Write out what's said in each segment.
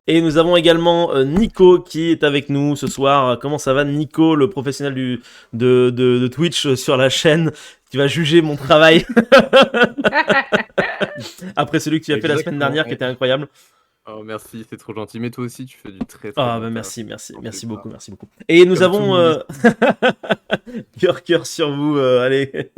Et nous avons également Nico qui est avec nous ce soir. Comment ça va, Nico, le professionnel de Twitch sur la chaîne, qui va juger mon travail après celui que tu as fait la semaine dernière, qui était incroyable. Oh merci, c'est trop gentil. Mais toi aussi, tu fais du très Ah bon bah taf. merci beaucoup. Et nous Comme tout avons le cœur sur vous, allez.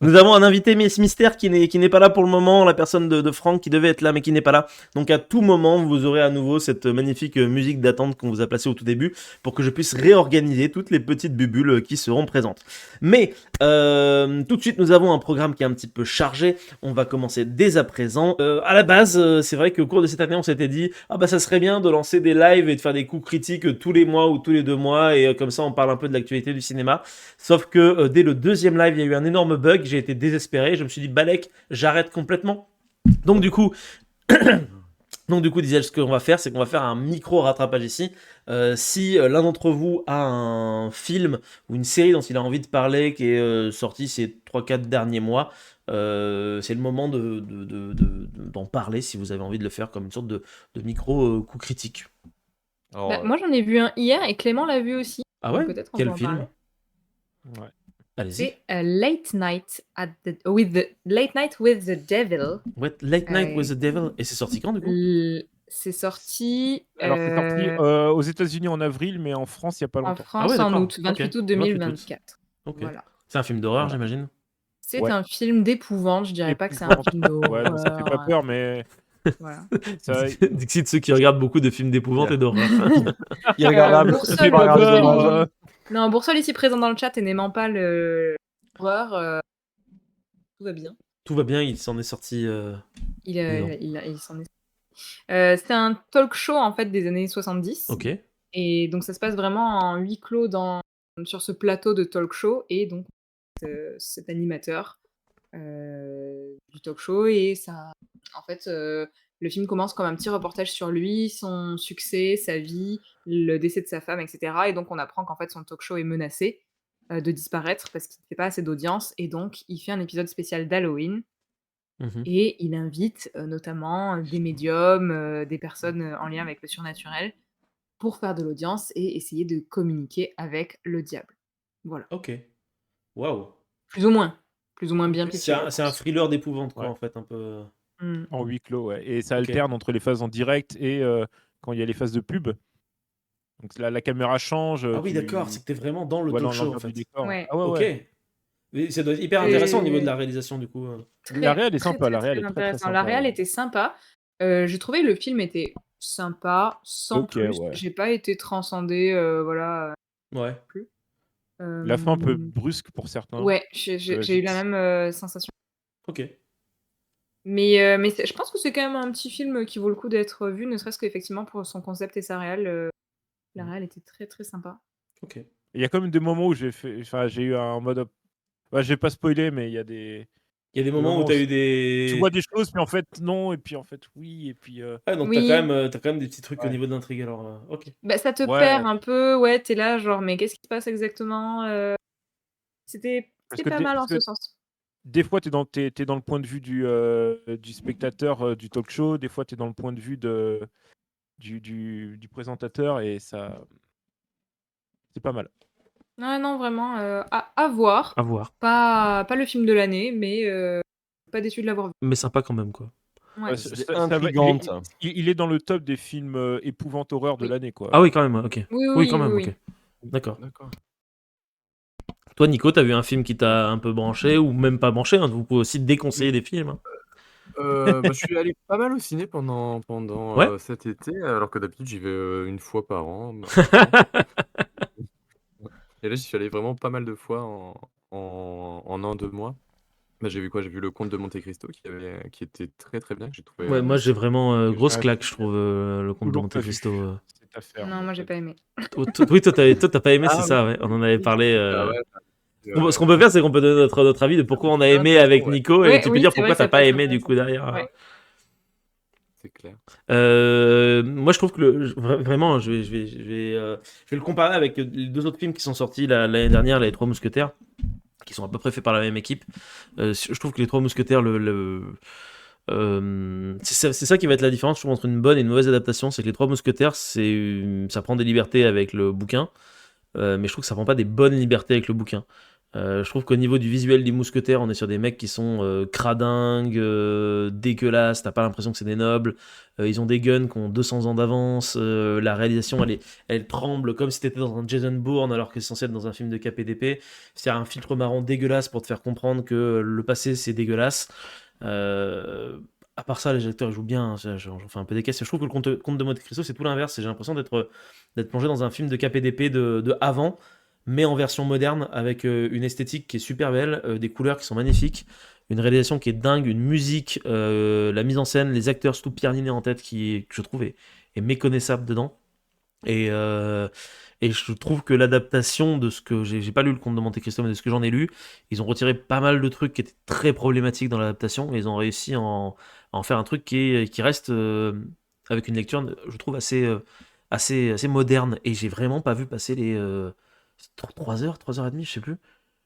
Nous avons un invité mystère qui n'est pas là pour le moment, la personne de Franck qui devait être là mais qui n'est pas là. Donc à tout moment, vous aurez à nouveau cette magnifique musique d'attente qu'on vous a placée au tout début pour que je puisse réorganiser toutes les petites bubules qui seront présentes. Mais tout de suite, nous avons un programme qui est un petit peu chargé. On va commencer dès à présent. À la base, c'est vrai qu'au cours de cette année, on s'était dit ah bah ça serait bien de lancer des lives et de faire des coups critiques tous les mois ou tous les 2 mois et comme ça on parle un peu de l'actualité du cinéma. Sauf que dès le deuxième live, il y a eu un énorme bug, j'ai été désespéré, je me suis dit Balek, j'arrête complètement. Donc du coup, Diesel, ce qu'on va faire, c'est qu'on va faire un micro rattrapage ici. Si l'un d'entre vous a un film ou une série dont il a envie de parler qui est sorti ces 3-4 derniers mois, c'est le moment d'en parler si vous avez envie de le faire comme une sorte de micro coup critique. Alors, Bah, moi, j'en ai vu un hier et Clément l'a vu aussi. Ah Donc ouais peut-être on Quel peut en film parler. ouais. Allez-y. C'est Late Night with the Devil. Late Night with the Devil. Et c'est sorti quand du coup C'est sorti Alors, c'est sorti aux États-Unis en avril, mais en France, il n'y a pas en longtemps. France ouais, en d'accord. août, 28 Ok. août 2024. Ok. Voilà. C'est un film d'horreur, Voilà. j'imagine. C'est Ouais. un film d'épouvante, je dirais pas que c'est un Épouvante. film d'horreur. Ouais, mais ça fait pas peur, mais Voilà. ça... Dixit, ceux qui regardent beaucoup de films d'épouvante et d'horreur. Il regardera Boursole, ça fait pas peur. Non, Boursole ici présent dans le chat et n'aimant pas l'horreur, tout va bien. Tout va bien, il s'en est sorti. Il s'en est. C'était un talk show en fait des années 70. Ok. Et donc ça se passe vraiment en huis clos sur ce plateau de talk show et donc cet animateur du talk show et ça en fait le film commence comme un petit reportage sur lui, son succès, sa vie, le décès de sa femme, etc. Et donc on apprend qu'en fait son talk show est menacé de disparaître parce qu'il ne fait pas assez d'audience et donc il fait un épisode spécial d'Halloween. Et il invite notamment des médiums, des personnes en lien avec le surnaturel pour faire de l'audience et essayer de communiquer avec le diable. Voilà. Ok. Waouh. Plus ou moins bien pitché. C'est un thriller d'épouvante, quoi, Ouais. en fait, un peu. En huis clos, ouais. Et ça Ok. alterne entre les phases en direct et quand il y a les phases de pub. Donc la caméra change. Ah oui, d'accord, c'est que t'es vraiment dans le Ouais, talk dans show, en l'ambiance du fait. décor. Ouais. Ah ouais, Ok. ouais. Mais ça doit être hyper Et- intéressant au niveau de la réalisation, du coup. La réal est Très, sympa. La très, réal est très très, très intéressant. sympa. La réal ouais. était sympa. J'ai trouvé le film était sympa, sans Ok, plus. ouais. J'ai pas été transcendée, voilà. Ouais. Plus. La fin un peu brusque pour certains. Ouais, j'ai eu la même sensation. Ok. Mais je pense que c'est quand même un petit film qui vaut le coup d'être vu, ne serait-ce qu'effectivement pour son concept et sa réal. La réal était très très sympa. Ok. Il y a quand même des moments où j'ai eu un mode. Ouais, je vais pas spoiler, mais il y a des. Il y a des moments où t'as eu des. Tu vois des choses, mais en fait non, et puis en fait oui, et puis. Ah, donc Oui. t'as quand même des petits trucs au Ouais. niveau de l'intrigue, alors. Ok. Bah, ça te Ouais. perd un peu, ouais, t'es là, genre, mais qu'est-ce qui se passe exactement C'était pas mal en ce sens. Des fois, t'es dans le point de vue du spectateur du talk show, des fois, t'es dans le point de vue du présentateur, et ça. C'est pas mal. Ouais, non, vraiment, à voir. À voir. Pas le film de l'année, mais pas déçu de l'avoir vu. Mais sympa quand même, quoi. Ouais. C'est intrigante. Il est dans le top des films épouvante horreur de l'année, quoi. Ah oui, quand même, ok. Oui, quand même, oui. ok. D'accord. D'accord. Toi, Nico, t'as vu un film qui t'a un peu branché, ou même pas branché, hein, vous pouvez aussi déconseiller des films. Hein. Je suis allé pas mal au ciné pendant Ouais. cet été, alors que d'habitude j'y vais une fois par an. Et là, j'y suis allé vraiment pas mal de fois en 1-2 mois. Bah, j'ai vu quoi? J'ai vu Le Comte de Monte-Cristo qui était très très bien, que j'ai trouvé. Ouais, moi j'ai vraiment grosse Ouais, claque, je trouve, le Comte de toujours Monte pas vu. Cristo. C'est à faire. Non, moi, j'ai pas aimé. Oui, toi t'as pas aimé, Ah, c'est ça, ouais. On en avait parlé. Ah ouais, Ce qu'on peut faire, c'est qu'on peut donner notre avis de pourquoi on a aimé avec ouais. Nico, et Ouais, tu peux oui, dire c'est pourquoi vrai que t'as ça pas peut être aimé du coup intéressant. derrière. Ouais. c'est clair. Moi, je trouve que vraiment, je vais le comparer avec les deux autres films qui sont sortis l'année dernière, Les Trois Mousquetaires, qui sont à peu près faits par la même équipe. Je trouve que Les Trois Mousquetaires, c'est ça qui va être la différence, je trouve, entre une bonne et une mauvaise adaptation. C'est que Les Trois Mousquetaires, ça prend des libertés avec le bouquin, mais je trouve que ça prend pas des bonnes libertés avec le bouquin. Je trouve qu'au niveau du visuel des mousquetaires, on est sur des mecs qui sont cradingues, dégueulasses, t'as pas l'impression que c'est des nobles. Ils ont des guns qui ont 200 ans d'avance. La réalisation, elle tremble comme si t'étais dans un Jason Bourne alors que c'est censé être dans un film de KPDP. C'est un filtre marron dégueulasse pour te faire comprendre que le passé c'est dégueulasse. À part ça, les acteurs jouent bien, j'en fais un peu des caisses. Je trouve que le conte de Monte Cristo, c'est tout l'inverse. J'ai l'impression d'être plongé dans un film de KPDP de avant, mais en version moderne, avec une esthétique qui est super belle, des couleurs qui sont magnifiques, une réalisation qui est dingue, une musique, la mise en scène, les acteurs, surtout Pierre Ninet en tête, que je trouve est méconnaissable dedans. Et je trouve que l'adaptation de ce que j'ai pas lu le conte de Monte Cristo, mais de ce que j'en ai lu, ils ont retiré pas mal de trucs qui étaient très problématiques dans l'adaptation, et ils ont réussi à en faire un truc qui reste avec une lecture, je trouve, assez moderne. Et j'ai vraiment pas vu passer les 3 heures, 3h30, je sais plus.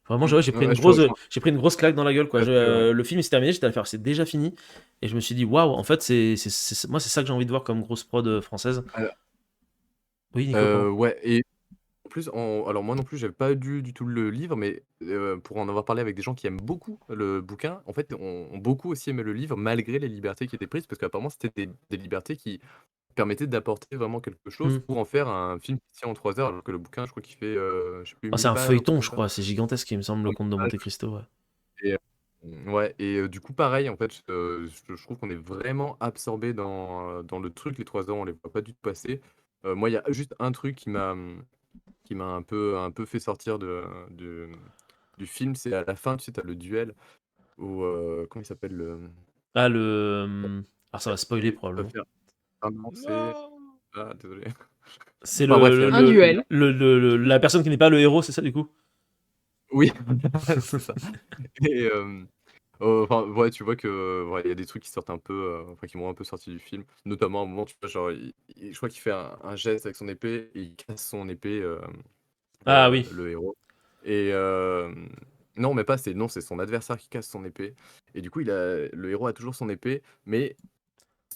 Vraiment, j'ai pris, Ouais, je te rejoins. j'ai pris une grosse claque dans la gueule, quoi. Ouais, c'est vrai. Le film s'est terminé, j'étais à faire, c'est déjà fini. Et je me suis dit, waouh, en fait, moi, c'est ça que j'ai envie de voir comme grosse prod française. Alors, Oui, Nico, pardon. ouais, et en plus, alors moi non plus, j'avais pas lu du tout le livre, mais pour en avoir parlé avec des gens qui aiment beaucoup le bouquin, en fait, ont beaucoup aussi aimé le livre malgré les libertés qui étaient prises, parce qu'apparemment, c'était des libertés qui permettaient d'apporter vraiment quelque chose Hmm. pour en faire un film qui tient en 3 heures, alors que le bouquin, je crois qu'il fait, je sais plus, Ah, c'est 1000 un pages, un truc feuilleton, comme je ça. crois. C'est gigantesque, il me semble, le Ouais, conte de Monte Cristo. Ouais. Et ouais, et du coup, pareil, en fait, je trouve qu'on est vraiment absorbé dans le truc. Les 3 heures, on les voit pas du tout passer. Moi, il y a juste un truc qui m'a un peu fait sortir du film, c'est à la fin, tu sais, tu as le duel où, comment il s'appelle Ah, alors, ça va spoiler il va probablement. faire ah non, c'est ah désolé. C'est Enfin bref, il y a Un duel. la personne qui n'est pas le héros, c'est ça, du coup? oui, c'est ça. Et enfin, ouais, tu vois que, ouais, il y a des trucs qui sortent un peu, enfin, qui m'ont un peu sorti du film. Notamment, à un moment, tu vois, genre, je crois qu'il fait un geste avec son épée et il casse son épée, Ah oui. le héros. Et non, mais pas, c'est son adversaire qui casse son épée. Et du coup, le héros a toujours son épée, mais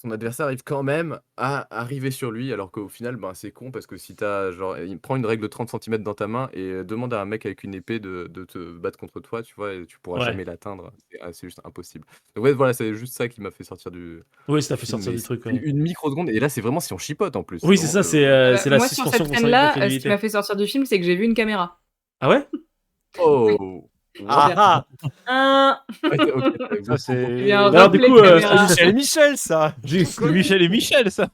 son adversaire arrive quand même à arriver sur lui, alors qu'au final, ben, c'est con parce que si t'as, genre, il prend une règle de 30 centimètres dans ta main et demande à un mec avec une épée de te battre contre toi, tu vois, et tu pourras Ouais. jamais l'atteindre. C'est juste impossible. Donc ouais, voilà, c'est juste ça qui m'a fait sortir du Oui, ça t'a fait film, sortir mais du truc, c'est ouais. une microseconde. Et là, c'est vraiment si on chipote en plus. Oui, c'est ça, c'est Bah, la moi, sur suspension cette qu'on scène-là, ce qui d'incrédulité. m'a fait sortir du film, c'est que j'ai vu une caméra. Ah ouais? Oh! Ah Ah Ouais, ok, t'avais Ça, beaucoup c'est. Il y a un Alors, du replay coup, de caméra. Michel et Michel, ça. C'est Michel et Michel, ça.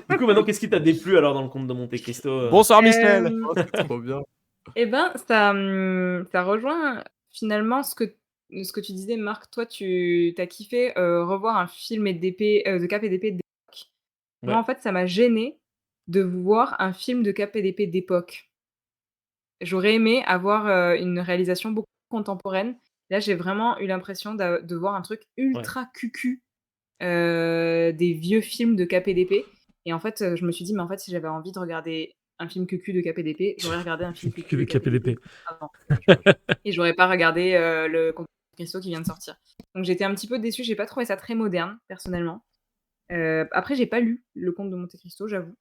Du coup, maintenant, qu'est-ce qui t'a déplu alors dans le conte de Monte Cristo? Bonsoir, Michel. Oh, c'est trop bien. Eh ben, ça rejoint finalement ce que tu disais, Marc. Toi, tu as kiffé revoir un film de KPDP d'époque. Moi, Ouais. en fait, ça m'a gêné de voir un film de KPDP d'époque. J'aurais aimé avoir une réalisation beaucoup plus contemporaine. Là, j'ai vraiment eu l'impression de voir un truc ultra cucu des vieux films de KPDP. Et en fait, je me suis dit, mais en fait, si j'avais envie de regarder un film cucu de KPDP, j'aurais regardé un film cucu de KPDP avant. Et j'aurais pas regardé le Conte de Cristo qui vient de sortir. Donc j'étais un petit peu déçue, j'ai pas trouvé ça très moderne, personnellement. Après, j'ai pas lu le Conte de Monte Cristo, j'avoue.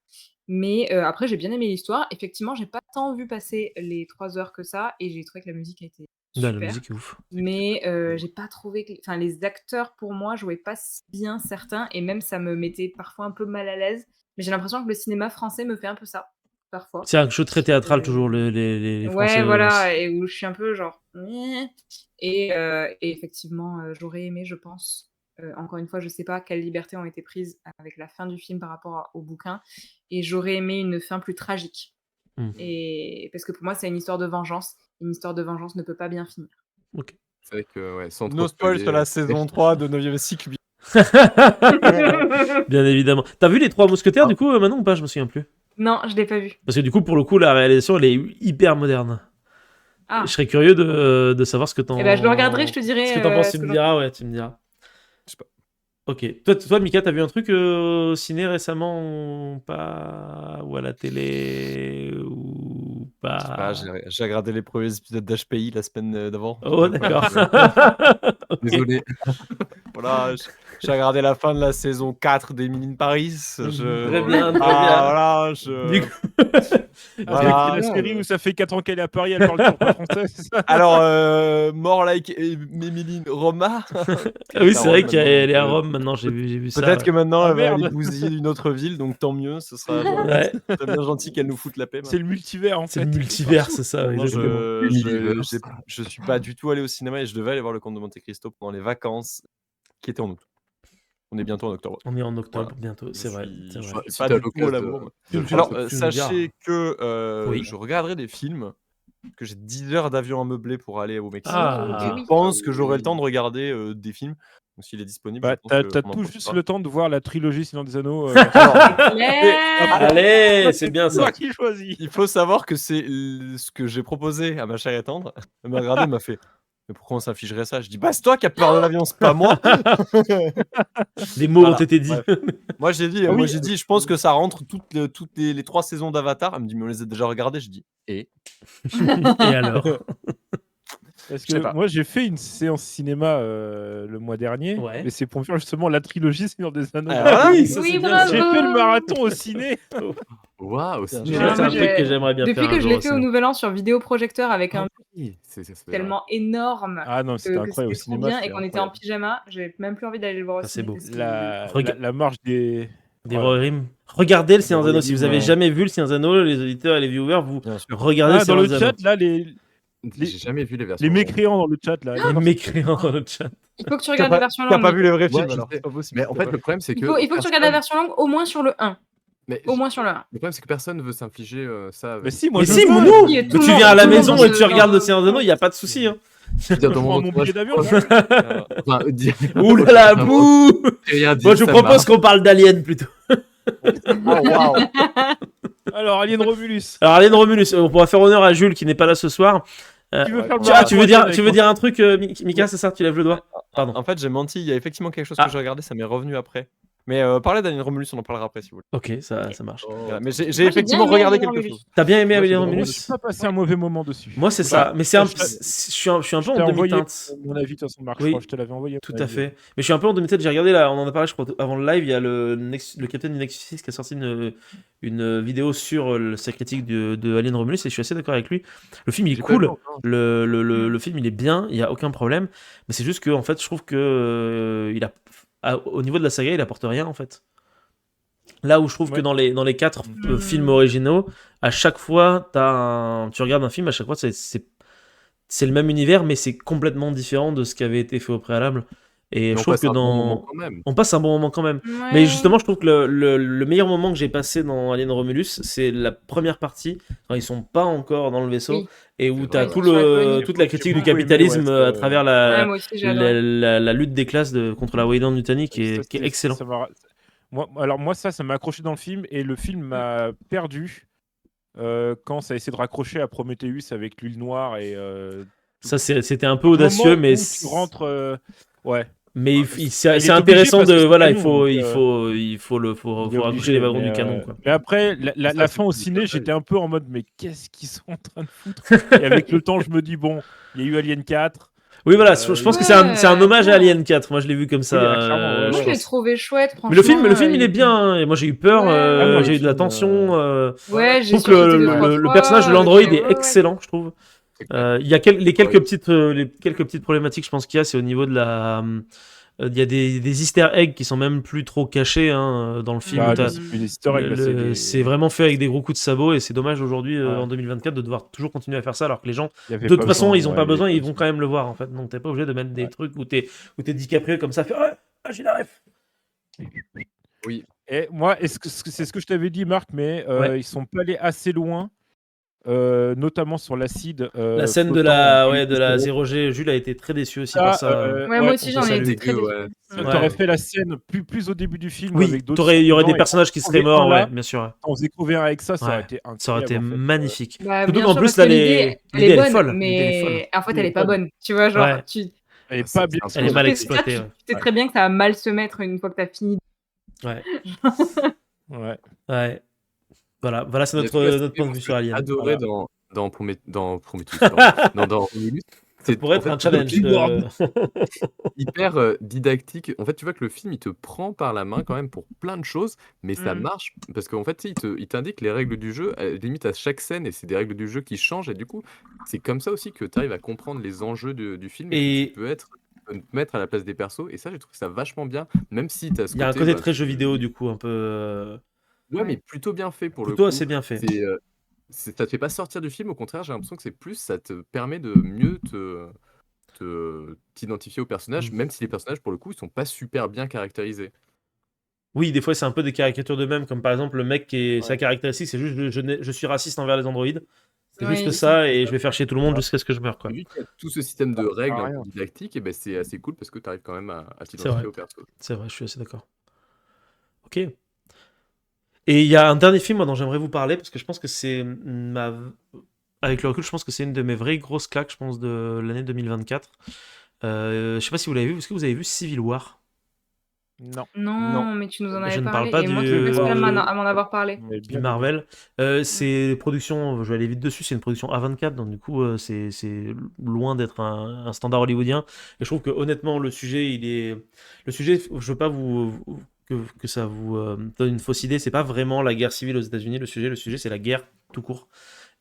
Mais après, j'ai bien aimé l'histoire. Effectivement, j'ai pas tant vu passer les 3 heures que ça, et j'ai trouvé que la musique a été Non, la super. musique est ouf. Mais j'ai pas trouvé que enfin, les acteurs, pour moi, jouaient pas si bien certains, et même ça me mettait parfois un peu mal à l'aise. Mais j'ai l'impression que le cinéma français me fait un peu ça, parfois. C'est un show très théâtral, toujours, les Ouais, Français. voilà, et où je suis un peu genre «Nyeh». Et effectivement, j'aurais aimé, je pense, encore une fois, je sais pas quelles libertés ont été prises avec la fin du film par rapport au bouquin, et j'aurais aimé une fin plus tragique. Et parce que pour moi, c'est une histoire de vengeance. Une histoire de vengeance ne peut pas bien finir. Ok. C'est vrai que, ouais, sans trop No spoil spoiler, sur la saison 3 de 9e cycle. Bien évidemment. T'as vu les Trois Mousquetaires, du coup, Manon, ou pas? Je me souviens plus. Non, je l'ai pas vu. Parce que du coup, pour le coup, la réalisation, elle est hyper moderne. Ah, Je serais curieux de savoir ce que t'en... eh ben, je le regarderai, je te dirai Ce que t'en penses, ce tu que me j'en diras, ouais, tu me diras. je sais pas. Ok. Toi, Mika, t'as vu un truc au ciné récemment ou à la télé ou Je sais pas, pas? j'ai regardé les premiers épisodes d'HPI la semaine d'avant. Oh, d'accord. Ok. Désolé. Voilà, j'ai regardé la fin de la saison 4 d'Emily in Paris. Très bien, très bien. Voilà, Du coup, Voilà. C'est la série où ça fait 4 ans qu'elle est à Paris, elle parle toujours pas français, c'est ça? Alors, More Like Emily Roma. Ah oui, c'est vrai Rome, qu'elle est à maintenant. Rome maintenant, j'ai vu ça. Peut-être que maintenant, Ah, elle va merde. aller bousiller une autre ville, donc tant mieux. Ce sera Ouais, c'est bien gentil qu'elle nous foute la paix. C'est le multivers en c'est fait. le multivers, c'est ça, Moi, exactement. je suis pas du tout allé au cinéma et je devais aller voir le Comte de Monte Cristo pendant les vacances qui étaient en août. On est bientôt en octobre. On est en octobre Voilà. bientôt, c'est vrai. Je C'est vrai. suis Si pas t'as du tout à la l'occasion bourre. Tu me Alors, diras. sachez que Oui. je regarderai des films, que j'ai 10 heures d'avion à meubler pour aller au Mexique. Ah. Je Oui. pense que j'aurai le temps de regarder des films. Donc, s'il est disponible, Bah, je pense t'as qu'on en tout juste profitera. le temps de voir la trilogie Seigneur des Anneaux. Allez, c'est bien C'est ça. toi qui choisis. Il faut savoir que c'est ce que j'ai proposé à ma chère et tendre. Elle m'a regardé, elle m'a fait: «Mais pourquoi on s'infligerait ça?» Je dis: «Bah, c'est toi qui as peur de l'avion, c'est pas moi!» Les mots ont Voilà, été dits. bref. Moi, j'ai dit, Ah oui. je pense que ça rentre toutes les 3 saisons d'Avatar. Elle me dit: «Mais on les a déjà regardées». Je dis: «Et?» Et alors? Parce Je sais que pas. moi j'ai fait une séance cinéma le mois dernier, Ouais. mais c'est pour faire justement la trilogie Seigneur des Anneaux. Ah, voilà. oui, ça Oui, c'est bien bravo. ça. J'ai fait le marathon au ciné. Waouh, Bien c'est sûr. C'est Ah, un moi, truc j'ai- que j'aimerais bien Depuis faire que un je jour l'ai fait au aussi. Nouvel An sur vidéoprojecteur avec un c'est vrai. tellement énorme Ah non, c'était que incroyable au c'était trop cinéma. bien et c'était qu'on était en incroyable. pyjama, j'avais même plus envie d'aller le voir au Ça, c'est ciné beau. parce qu'il- La marche des. Des Ouais. Rohirrim. Regardez le Seigneur des Anneaux. Si vous avez Rohirrim, jamais vu le Seigneur des Anneaux, les auditeurs et les viewers, vous Bien sûr. regardez le Ah, dans Seigneur le des chat, Anneaux. là, les J'ai jamais vu les versions. les mécréants dans le chat, là. Les mécréants dans le chat. Il faut que tu Tu regardes la version n'as longue. pas vu les vrais Ouais, films je alors, sais. c'est pas possible. Mais en fait, le problème, c'est Il que. faut que tu regardes la version longue au moins sur le 1. Mais Au moins sur le 1. le problème, c'est que personne ne veut s'infliger ça. Mais si, moi Mais je si, veux. Mounou, Oui, et mais tout le tu monde- viens à la tout le monde maison dans et ce- tu regardes dans- le Seigneur des Anneaux, il n'y a pas de souci. Hein. Je veux dire, dans mon Prends mon entourage, billet d'avion. enfin, Ouh là là, bouh. j'ai rien dit, Moi, je ça propose marche. qu'on parle d'Alien plutôt. Oh, waouh. Alors, Alien Romulus. Alors, Alien Romulus, on pourra faire honneur à Jules qui n'est pas là ce soir. Qui veut faire le Tu marathon veux avec moi dire un truc, Mika, c'est ça? Tu lèves le doigt? Pardon. En fait, j'ai menti. Il y a effectivement quelque chose Ah. que j'ai regardé, ça m'est revenu après. Mais parlez d'Alien Romulus, on en parlera après si vous voulez. Ok, ça marche. Oh. Voilà, mais Moi, j'ai effectivement bien aimé regardé Alien quelque Romulus. chose. T'as bien aimé Moi, Alien j'ai Je vraiment n'ai Romulus? pas passé un mauvais moment dessus. Moi, c'est ça. Mais je je suis un peu t'ai en envoyé demi-teinte. mon avis, de toute façon, Marc, Oui, je crois que je te l'avais envoyé. Tout mon à avis. fait. Mais je suis un peu en demi-tête. J'ai regardé là, on en a parlé, je crois, avant le live. Il y a le capitaine du Nexus 6 qui a sorti une vidéo sur sa critique de Alien Romulus et je suis assez d'accord avec lui. Le film il est J'ai pas vu cool. encore. Le film il est bien, il y a aucun problème. Mais c'est juste que en fait, je trouve que au niveau de la saga, il apporte rien en fait. Là où je trouve que Ouais. dans les 4 films originaux, à chaque fois, tu regardes un film, à chaque fois, c'est le même univers, mais c'est complètement différent de ce qui avait été fait au préalable. Et Mais je on trouve passe que un bon moment quand même. on passe un bon moment quand même. Ouais. Mais justement, je trouve que le meilleur moment que j'ai passé dans Alien Romulus, c'est la première partie, quand ils sont pas encore dans le vaisseau, Oui. et où C'est tu as vrai, ouais. Sur la colonie. toute la critique J'ai du beaucoup aimé, capitalisme ouais, à travers Ouais, moi aussi, j'ai adoré. la lutte des classes contre la Weyland Yutani qui est Ça, excellent. Moi, ça m'a accroché dans le film et le film m'a perdu quand ça a essayé de raccrocher à Prometheus avec l'huile noire et. Ça, c'était un peu au audacieux, moment mais où tu rentres. Ouais. mais il c'est est intéressant obligé parce de que voilà, c'est il faut canon, il faut Il est raccrocher obligé, les wagons mais, du canon quoi. Mais après, la Ça, fin au c'est ciné, tout à fait. j'étais un peu en mode, mais qu'est-ce qu'ils sont en train de foutre? Et avec le temps, je me dis, bon, il y a eu Alien 4. Oui, voilà, je pense que c'est un hommage à Alien 4. Moi, je l'ai vu comme ça. clairement, ouais, Moi, je je l'ai pense. trouvé chouette, franchement. Mais le film, il est bien. Hein. Et moi, j'ai eu peur. Ouais, ouais, j'ai eu de la le film, tension. Ouais, Je j'ai trouve que surkiffé deux, trois le fois, personnage de l'android est ouais. excellent, je trouve. C'est clair. Il y a les quelques Ouais. petites problématiques, je pense qu'il y a, c'est au niveau de la. Il y a des easter eggs qui sont même plus trop cachés hein, dans le film. Bah, Où t'as- c'est plus des easter eggs, là, c'est vraiment fait avec des gros coups de sabot et c'est dommage aujourd'hui Ouais. en 2024 de devoir toujours continuer à faire ça alors que les gens il y avait de toute pas façon besoin, ils ont ouais, pas il y avait besoin pas ils vont quand même le voir en fait donc t'es pas obligé de mettre des trucs où t'es DiCaprio comme ça fait j'ai la ref. Oui. Et moi, c'est ce que je t'avais dit, Marc, mais Ouais. ils sont pas allés assez loin, notamment sur l'acide. La scène de flottant la en 0G, Jules a été très déçu aussi Ça, par ça. Ouais, moi aussi, j'en ai C'est été très dégueu, déçue. ouais. Ouais. T'aurais fait la scène plus au début du film Oui, avec d'autres. il y aurait des dedans, et personnages qui t'en seraient faisais morts, un là, ouais, bien sûr. On faisait couvrir avec ça, ça Ouais. aurait été incroyable. Ça aurait été en fait. magnifique. Bah, Surtout bien qu'en sûr, plus, parce là, que l'idée, elle l'idée, est elle est bonne, folle. L'idée, elle est folle. mais en fait, L'idée elle est est pas bonne. bonne. Tu vois, genre, Ouais. Elle est c'est pas bien un Elle est peu- mal Tu exploitée. Ouais. sais très bien que ça va mal se mettre une fois que tu as fini. Ouais. Ouais. Ouais. Voilà, c'est Mais en tout cas, notre point de vue ce sur que j'ai Alien. adoré Voilà. dans Prometheus, pardon. Dans Romulus, Ça c'est pourrait en être fait un le challenge. côté hyper didactique. En fait, tu vois que le film, il te prend par la main quand même pour plein de choses, mais ça Mm. marche parce qu'en fait, tu sais, il t'indique les règles du jeu, limite à chaque scène, et c'est des règles du jeu qui changent, et du coup, c'est comme ça aussi que tu arrives à comprendre les enjeux du film et que tu Et peux te mettre à la place des persos. Et ça, j'ai trouvé ça vachement bien, même si tu as ce il y a un côté, côté bah, très jeu vidéo, du coup, un peu. ouais, mais Ouais. plutôt bien fait pour le Plutôt coup. assez bien fait. Ça te fait pas sortir du film, au contraire, j'ai l'impression que c'est plus, ça te permet de mieux t'identifier aux personnages, Mm. même si les personnages, pour le coup, ils sont pas super bien caractérisés. Oui, des fois, c'est un peu des caricatures d'eux-mêmes, comme par exemple le mec qui est. Sa Ouais. caractéristique, c'est juste je suis raciste envers les androïdes. C'est Ouais, juste c'est ça. ça, et je vais faire chier tout le monde jusqu'à ce que je meure, quoi. Et vu qu'il y a tout ce système de Ça sert règles à un peu rien. didactiques, et ben c'est assez cool parce que tu arrives quand même à C'est vrai, t'identifier aux persos. c'est vrai, je suis assez d'accord. Ok. Et il y a un dernier film moi, dont j'aimerais vous parler, parce que je pense que c'est ma. Avec le recul, je pense que c'est une de mes vraies grosses claques, je pense, de l'année 2024. Je sais pas si vous l'avez vu, est-ce que vous avez vu Civil War? Non. Non, mais tu nous en Je avais ne parle parlé. pas Et moi, je suis la seule à m'en avoir parlé. Mais du bien aimé. Marvel. C'est production, je vais aller vite dessus, c'est une production A24, donc du coup, c'est loin d'être un standard hollywoodien. Et je trouve que honnêtement, le sujet, le sujet, je veux pas que ça vous donne une fausse idée, c'est pas vraiment la guerre civile aux États-Unis, le sujet, c'est la guerre tout court.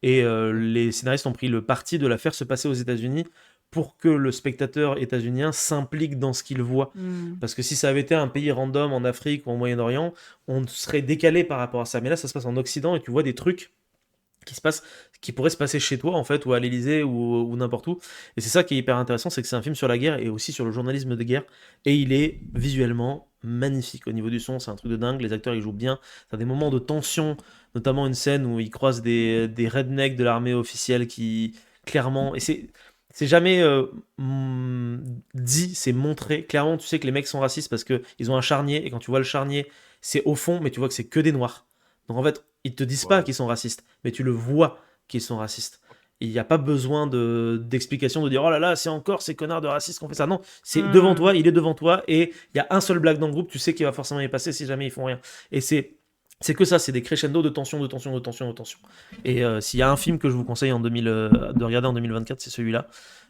Et les scénaristes ont pris le parti de la faire se passer aux États-Unis pour que le spectateur états-unien s'implique dans ce qu'il voit. Mm. Parce que si ça avait été un pays random en Afrique ou en Moyen-Orient, on serait décalé par rapport à ça. Mais là, ça se passe en Occident et tu vois des trucs qui se passent, qui pourraient se passer chez toi en fait, ou à l'Élysée ou n'importe où. Et c'est ça qui est hyper intéressant, c'est que c'est un film sur la guerre et aussi sur le journalisme de guerre. Et il est visuellement magnifique. Au niveau du son, c'est un truc de dingue. Les acteurs ils jouent bien. T'as des moments de tension, notamment une scène où ils croisent des rednecks de l'armée officielle qui clairement et c'est jamais dit, c'est montré. Clairement, tu sais que les mecs sont racistes parce que ils ont un charnier et quand tu vois le charnier, c'est au fond, mais tu vois que c'est que des noirs. Donc en fait, ils te disent pas Wow. qu'ils sont racistes, mais tu le vois qu'ils sont racistes. Il n'y a pas besoin d'explication de dire oh là là, c'est encore ces connards de racistes qui ont fait ça. Non, c'est devant toi, il est devant toi et il y a un seul blague dans le groupe, tu sais qu'il va forcément y passer si jamais ils font rien. Et c'est que ça, c'est des crescendo de tension, de tension, de tension, de tension. Et s'il y a un film que je vous conseille de regarder en 2024, c'est celui-là.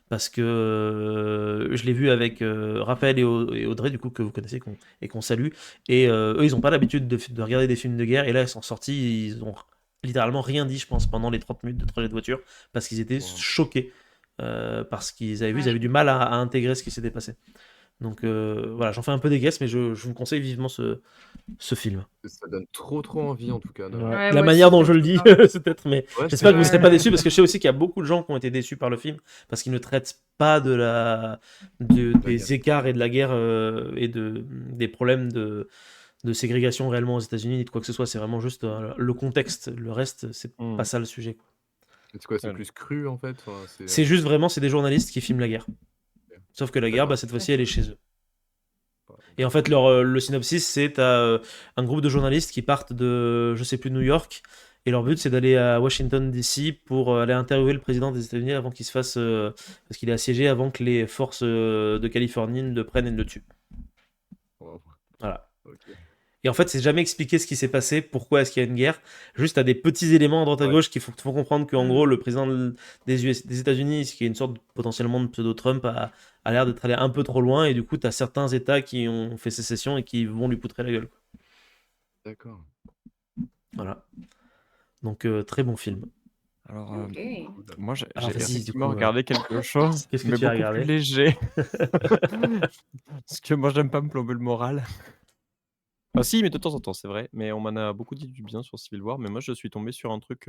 Parce que je l'ai vu avec Raphaël et Audrey, du coup, que vous connaissez et qu'on salue. Et eux, ils n'ont pas l'habitude de regarder des films de guerre. Et là, ils sont sortis, ils ont littéralement rien dit, je pense, pendant les 30 minutes de trajet de voiture. Parce qu'ils étaient Wow. choqués. Parce qu'ils avaient vu, Ouais, ils avaient du mal à intégrer ce qui s'était passé. Donc voilà, j'en fais un peu des guesses, mais je vous conseille vivement ce film. Ça donne trop envie en tout cas. Ouais. Ouais, La moi manière aussi, dont ça je me le dis, fait peur. c'est peut-être, mais Ouais, j'espère que vous ne c'est serez pas Ouais. déçus parce que je sais aussi qu'il y a beaucoup de gens qui ont été déçus par le film parce qu'il ne traite pas des écarts et de la guerre et des problèmes de ségrégation réellement aux États-Unis ni de quoi que ce soit. C'est vraiment juste le contexte. Le reste, c'est pas ça le sujet, quoi. C'est quoi, c'est Ouais. plus cru en fait? Enfin, C'est juste vraiment, c'est des journalistes qui filment la guerre. Sauf que la guerre, D'accord. cette fois-ci, elle est chez eux. Bah, Et en fait, le synopsis, c'est un groupe de journalistes qui partent de, je sais plus, New York. Et leur but, c'est d'aller à Washington, D.C. pour aller interviewer le président des États-Unis avant qu'il se fasse. Parce qu'il est assiégé avant que les forces de Californie le prennent et le tuent. wow. Voilà. Ok. Et en fait, c'est jamais expliqué ce qui s'est passé, pourquoi est-ce qu'il y a une guerre. Juste à des petits éléments à droite à Ouais. gauche qui te font comprendre qu'en gros, le président des États-Unis, qui est une sorte potentiellement de pseudo-Trump, a l'air d'être allé un peu trop loin. Et du coup, tu as certains États qui ont fait sécession et qui vont lui poutrer la gueule. D'accord. Voilà. Donc, très bon film. Alors, Ok. moi, j'ai Alors, vas-y, du effectivement coup, regardé quelque chose, qu'est-ce que mais tu as beaucoup regardé plus léger. Parce que moi, j'aime pas me plomber le moral. Ah si, mais de temps en temps, c'est vrai. Mais on m'en a beaucoup dit du bien sur Civil War. Mais moi, je suis tombé sur un truc.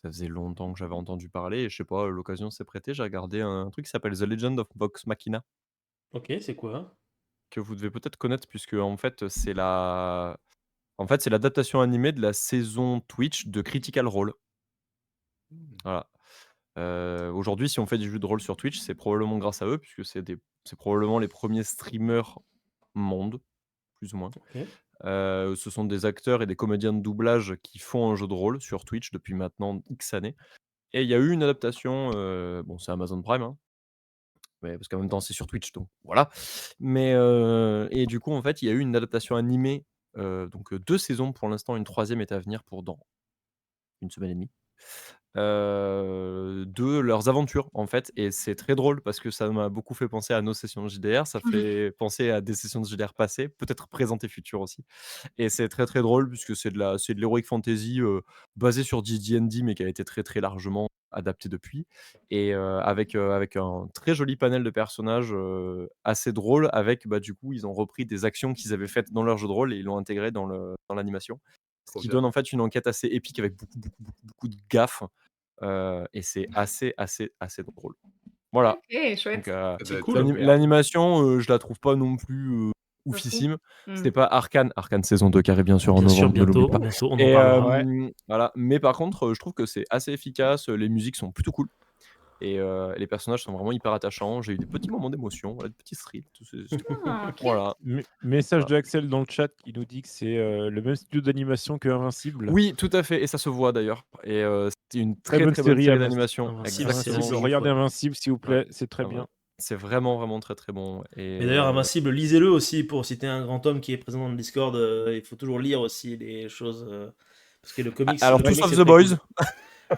Ça faisait longtemps que j'avais entendu parler. Et je sais pas, l'occasion s'est prêtée. J'ai regardé un truc qui s'appelle The Legend of Vox Machina. Ok, c'est quoi? Que vous devez peut-être connaître, puisque en fait, c'est l'adaptation animée de la saison Twitch de Critical Role. Hmm. Voilà. Aujourd'hui, si on fait des jeux de rôle sur Twitch, c'est probablement grâce à eux, puisque c'est probablement les premiers streamers monde, plus ou moins. Ok. Ce sont des acteurs et des comédiens de doublage qui font un jeu de rôle sur Twitch depuis maintenant X années. Et il y a eu une adaptation, bon, c'est Amazon Prime, hein, mais parce qu'en même temps, c'est sur Twitch, donc voilà. Mais et du coup, en fait, il y a eu une adaptation animée, donc 2 saisons pour l'instant, une 3e est à venir pour dans une semaine et demie. De leurs aventures, en fait, et c'est très drôle parce que ça m'a beaucoup fait penser à nos sessions de JDR, ça fait penser à des sessions de JDR passées, peut-être présentes et futures aussi, et c'est très, très drôle puisque c'est de l'heroic fantasy, basé sur D&D mais qui a été très, très largement adapté depuis, et avec un très joli panel de personnages, assez drôle avec, bah, du coup, ils ont repris des actions qu'ils avaient faites dans leur jeu de rôle et ils l'ont intégré dans l'animation. Ce Trop qui bien. donne en fait une enquête assez épique avec beaucoup, beaucoup, beaucoup, beaucoup de gaffes, et c'est assez, assez, assez drôle. Voilà, Ok, donc chouette. Ça C'est doit être cool. top, ouais. l'animation, je la trouve pas non plus, Pas fou. oufissime. Hmm. C'est pas Arcane saison 2 qui arrive bien sûr en Bien sûr, novembre, ne l'oublie pas, bientôt, on en et parlera. Ouais. voilà. Mais par contre, je trouve que c'est assez efficace, les musiques sont plutôt cool, et les personnages sont vraiment hyper attachants. J'ai eu des petits moments d'émotion, voilà, des petits thrills, c'était cool. Ah, ok. Voilà. Message Voilà. de Axel dans le chat qui nous dit que c'est le même studio d'animation que Invincible. Oui, tout à fait, et ça se voit d'ailleurs, et c'était une Très très, bonne très bonne série, série d'animation. Invincible, Exactement. série de ouf, Regardez ouais. Invincible s'il vous Ouais. plaît, c'est très Ah ouais. bien. C'est vraiment, vraiment très, très bon, Mais et d'ailleurs, Invincible, lisez-le aussi pour citer un grand homme qui est présent dans le Discord. Il faut toujours lire aussi les choses. Parce que le comics. alors le tout comics, sauf c'est The très Boys. cool.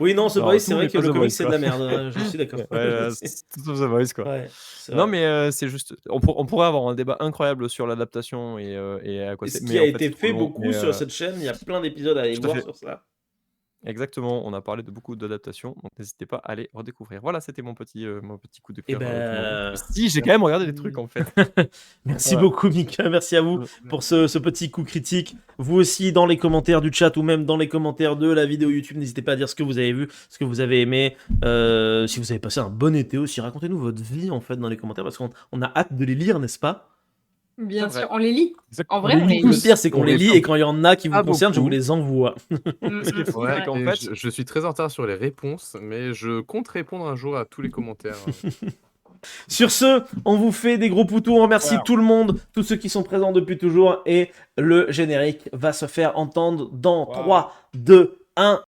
Oui, non, The Non, Boys, tout, c'est vrai mais que pas le The comics, Boys, c'est de la merde. Je suis d'accord. Ouais, tout sauf The Boys, quoi. Ouais, c'est Non, vrai. mais c'est juste, on pourrait avoir un débat incroyable sur l'adaptation et à quoi Et ce c'est, qui mais a en fait, été c'est trop fait long. beaucoup Mais sur cette chaîne, il y a plein d'épisodes à aller tout à voir fait. sur ça. Exactement, on a parlé de beaucoup d'adaptations, donc n'hésitez pas à aller redécouvrir. Voilà, c'était mon petit coup de Et cœur, tout le monde. ben. Si, j'ai quand même regardé des trucs, en fait. Merci Voilà. beaucoup, Mika. Merci à vous pour ce petit coup critique. Vous aussi, dans les commentaires du chat ou même dans les commentaires de la vidéo YouTube, n'hésitez pas à dire ce que vous avez vu, ce que vous avez aimé. Si vous avez passé un bon été aussi, racontez-nous votre vie en fait dans les commentaires parce qu'on a hâte de les lire, n'est-ce pas? Bien C'est sûr, vrai. on les lit. Exactement. En vrai, on les Le lit. pire, c'est qu'on On les les lit fait et quand il y en a qui vous pas concernent, je vous beaucoup. les envoie. Ce qui est fou, C'est c'est vrai. qu'en Et fait, je suis très en retard sur les réponses, mais je compte répondre un jour à tous les commentaires. Sur ce, on vous fait des gros poutous. On remercie Voilà. tout le monde, tous ceux qui sont présents depuis toujours. Et le générique va se faire entendre dans Wow. 3, 2, 1.